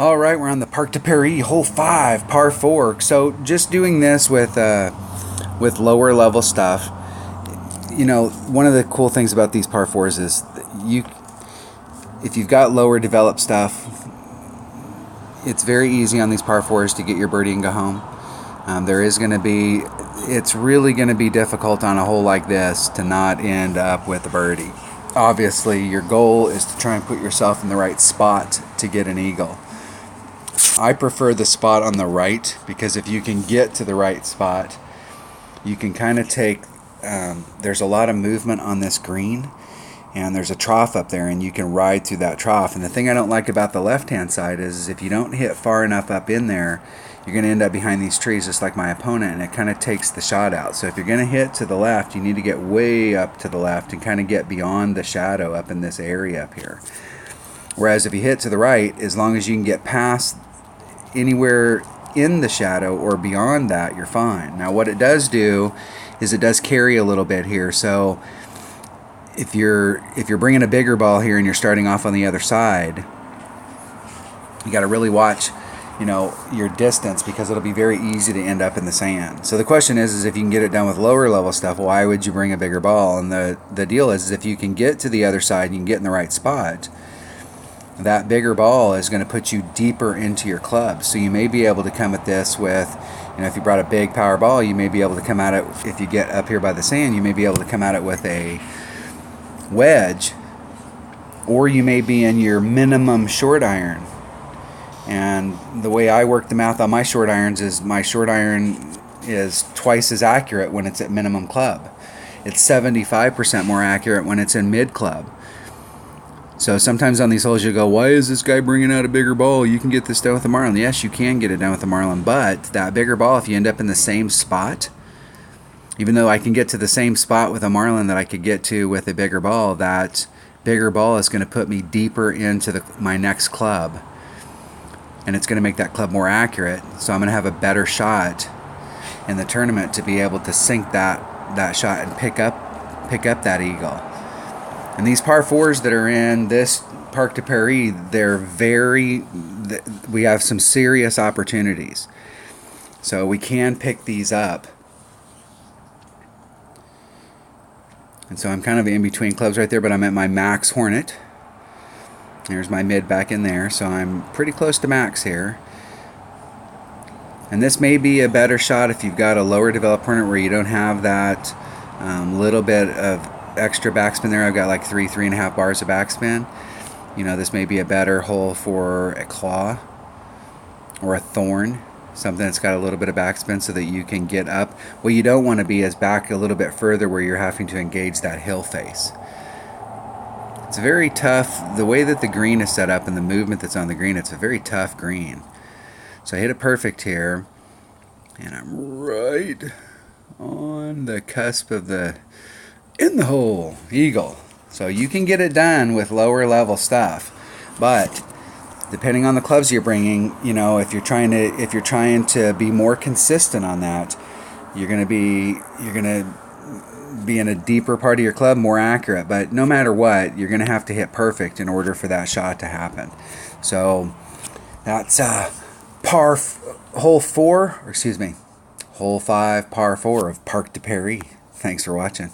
All right, we're on the Parc de Paris, hole 5, par 4. So just doing this with lower level stuff. You know, one of the cool things about these par 4s is if you've got lower developed stuff, it's very easy on these par 4s to get your birdie and go home. It's really going to be difficult on a hole like this to not end up with a birdie. Obviously, your goal is to try and put yourself in the right spot to get an eagle. I prefer the spot on the right because if you can get to the right spot, you can kind of take, there's a lot of movement on this green, and there's a trough up there, and you can ride through that trough. And the thing I don't like about the left-hand side is if you don't hit far enough up in there, you're going to end up behind these trees just like my opponent, and it kind of takes the shot out. So if you're going to hit to the left, you need to get way up to the left and kind of get beyond the shadow up in this area up here. Whereas if you hit to the right, as long as you can get past anywhere in the shadow or beyond that, you're fine. Now what it does do is it does carry a little bit here. So if you're bringing a bigger ball here and you're starting off on the other side, you got to really watch, you know, your distance, because it'll be very easy to end up in the sand. So the question is if you can get it done with lower level stuff, why would you bring a bigger ball? And the deal is if you can get to the other side and you can get in the right spot, that bigger ball is going to put you deeper into your club. So you may be able to come at this with, you know, if you brought a big power ball, you may be able to come at it, if you get up here by the sand, you may be able to come at it with a wedge, or you may be in your minimum short iron. And the way I work the math on my short irons is my short iron is twice as accurate when it's at minimum club. It's 75% more accurate when it's in mid club. So sometimes on these holes you go, why is this guy bringing out a bigger ball? You can get this done with a marlin. Yes, you can get it done with a marlin, but that bigger ball, if you end up in the same spot, even though I can get to the same spot with a marlin that I could get to with a bigger ball, that bigger ball is going to put me deeper into my next club, and it's going to make that club more accurate. So I'm going to have a better shot in the tournament to be able to sink that shot and pick up that eagle. And these par 4s that are in this Parc de Paris, we have some serious opportunities. So we can pick these up. And so I'm kind of in between clubs right there, but I'm at my max hornet. There's my mid back in there, so I'm pretty close to max here. And this may be a better shot if you've got a lower developed hornet where you don't have that little bit of extra backspin there. I've got like 3.5 bars of backspin. You know, this may be a better hole for a claw or a thorn, something that's got a little bit of backspin so that you can get up. What you don't want to be is back a little bit further where you're having to engage that hill face. It's very tough. The way that the green is set up and the movement that's on the green, it's a very tough green. So I hit it perfect here, and I'm right on the cusp of in the hole, eagle. So you can get it done with lower level stuff, but depending on the clubs you're bringing, you know, if you're trying to be more consistent on that, you're gonna be in a deeper part of your club, more accurate. But no matter what, you're gonna have to hit perfect in order for that shot to happen. So that's hole 5, par 4 of Parc de Paris. Thanks for watching.